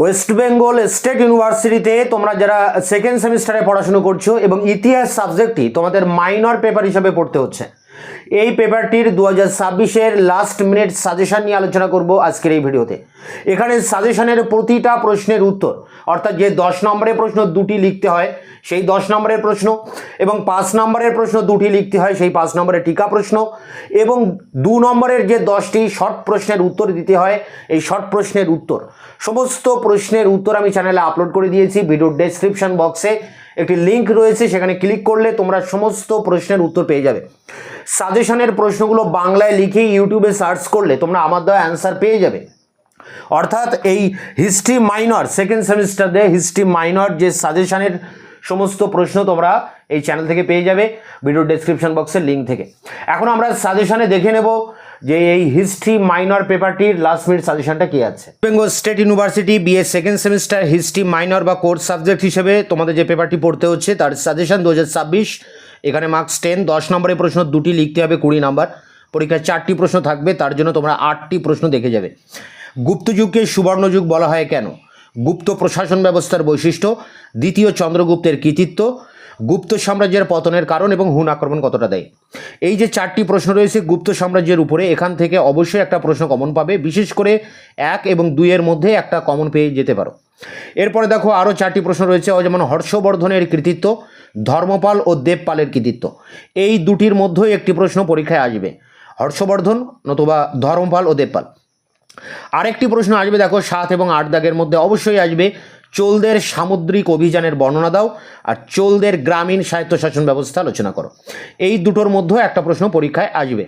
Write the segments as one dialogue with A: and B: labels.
A: West Bengal state ইউনিভার্সিটিতে তোমরা যারা সেকেন্ড সেমিস্টারে পড়াশুনো করছো এবং ইতিহাস সাবজেক্টটি তোমাদের মাইনর পেপার হিসাবে পড়তে হচ্ছে, এই পেপারটির 2026-এর লাস্ট মিনিট সাজেশন নিয়ে আলোচনা করব আজকের এই ভিডিওতে। এখানে সাজেশনের প্রতিটা প্রশ্নের উত্তর, অর্থাৎ যে 10 নম্বরের প্রশ্ন দুটি লিখতে হয় সেই 10 নম্বরের প্রশ্ন, এবং 5 নম্বরের প্রশ্ন দুটি লিখতে হয় সেই 5 নম্বরের টিকা প্রশ্ন, এবং 2 নম্বরের যে 10টি শর্ট প্রশ্নের উত্তর দিতে হয় এই শর্ট প্রশ্নের উত্তর, সমস্ত প্রশ্নের উত্তর আমি চ্যানেলে আপলোড করে দিয়েছি। ভিডিওর ডেসক্রিপশন বক্সে একটি লিঙ্ক রয়েছে, সেখানে ক্লিক করলে তোমরা সমস্ত প্রশ্নের উত্তর পেয়ে যাবে। সাজেশনের প্রশ্নগুলো বাংলায় লিখে ইউটিউবে সার্চ করলে তোমরা আমার দেওয়া অ্যান্সার পেয়ে যাবে। অর্থাৎ এই হিস্ট্রি মাইনর সেকেন্ড সেমিস্টারে হিস্ট্রি মাইনর যে সাজেশনের সমস্ত প্রশ্ন তোমরা এই চ্যানেল থেকে পেয়ে যাবে, ভিডিওর ডেসক্রিপশন বক্সের লিঙ্ক থেকে। এখন আমরা সাজেশনে দেখে নেব যে এই হিস্ট্রি মাইনর পেপারটির লাস্ট মিনিট সাজেশনটা কি আছে। Bengal state university BA second semester history minor বা কোর্স সাবজেক্ট হিসেবে তোমাদের যে পেপারটি পড়তে হচ্ছে তার সাজেশন 2026। এখানে মার্কস 10, 10 নম্বরের প্রশ্ন দুটি লিখতে হবে, 20 নম্বর। পরীক্ষায় 4টি প্রশ্ন থাকবে, তার জন্য তোমরা 8টি প্রশ্ন দেখে যাবে। গুপ্ত যুগকে সুবর্ণযুগ বলা হয় কেন? গুপ্ত প্রশাসন ব্যবস্থার বৈশিষ্ট্য, দ্বিতীয় চন্দ্রগুপ্তের কৃতিত্ব, গুপ্ত সাম্রাজ্যের পতনের কারণ এবং হুন আক্রমণ কতটা দেয়। এই যে 4টি প্রশ্ন রয়েছে গুপ্ত সাম্রাজ্যের উপরে, এখান থেকে অবশ্যই একটা প্রশ্ন কমন পাবে, বিশেষ করে 1 এবং 2 এর মধ্যে একটা কমন পেয়ে যেতে পারো। এরপরে দেখো আরও 4টি প্রশ্ন রয়েছে, যেমন হর্ষবর্ধনের কৃতিত্ব, ধর্মপাল ও দেবপালের কৃতিত্ব। এই দুটির মধ্যেই একটি প্রশ্ন পরীক্ষায় আসবে, হর্ষবর্ধন নতুবা ধর্মপাল ও দেবপাল। আরেকটি প্রশ্ন আসবে দেখো 7 এবং 8 দাগের মধ্যে অবশ্যই আসবে, চোলদের সামুদ্রিক অভিযানের বর্ণনা দাও আর চোলদের গ্রামীণ স্বায়ত্তশাসন ব্যবস্থা আলোচনা করো। এই দুটোর মধ্যে একটা প্রশ্ন পরীক্ষায় আসবে।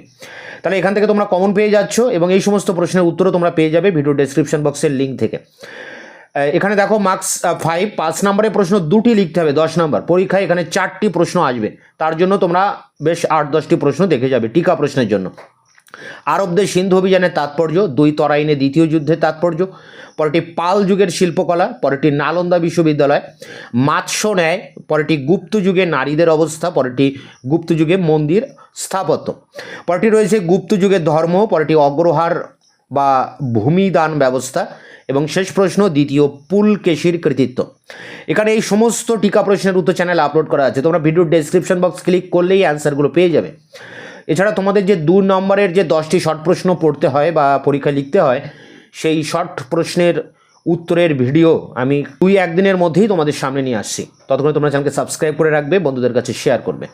A: তাহলে এখান থেকে তোমরা কমন পেয়ে যাচ্ছ এবং এই সমস্ত প্রশ্নের উত্তরও তোমরা পেয়ে যাবে ভিডিও ডেসক্রিপশন বক্সের লিঙ্ক থেকে। এখানে দেখো মার্কস 5, 5 নম্বরের প্রশ্ন দুটি লিখতে হবে, 10 নম্বর। পরীক্ষায় এখানে 4টি প্রশ্ন আসবে, তার জন্য তোমরা বেশ 8-10টি প্রশ্ন দেখে যাবে টিকা প্রশ্নের জন্য। আরবদের সিন্ধু অভিযানের তাৎপর্য, 2 তরাইনে দ্বিতীয় যুদ্ধের তাৎপর্য, পরেরটি পাল যুগের শিল্পকলা, পরেরটি নালন্দা বিশ্ববিদ্যালয়, মাৎস্য ন্যায়, পরেরটি গুপ্ত যুগে নারীদের অবস্থা, পরেরটি গুপ্ত যুগে মন্দির স্থাপত্য, পরেরটি রয়েছে গুপ্ত যুগের ধর্ম, পরেরটি অগ্রহার বা ভূমিদান ব্যবস্থা, এবং শেষ প্রশ্ন দ্বিতীয় পুলকেশীর কৃতিত্ব। এখানে এই সমস্ত টিকা প্রশ্নের উত্তর চ্যানেলে আপলোড করা আছে, তোমরা ভিডিওর ডেসক্রিপশন বক্স ক্লিক করলেই অ্যান্সারগুলো পেয়ে যাবে। এছাড়া তোমাদের যে 2 নম্বরের যে 10টি শর্ট প্রশ্ন পড়তে হয় বা পরীক্ষায় লিখতে হয় সেই শর্ট প্রশ্নের উত্তরের ভিডিও আমি 2-1 দিনের মধ্যেই তোমাদের সামনে নিয়ে আসছি। ততক্ষণে তোমরা চ্যানেলকে সাবস্ক্রাইব করে রাখবে, বন্ধুদের কাছে শেয়ার করবে।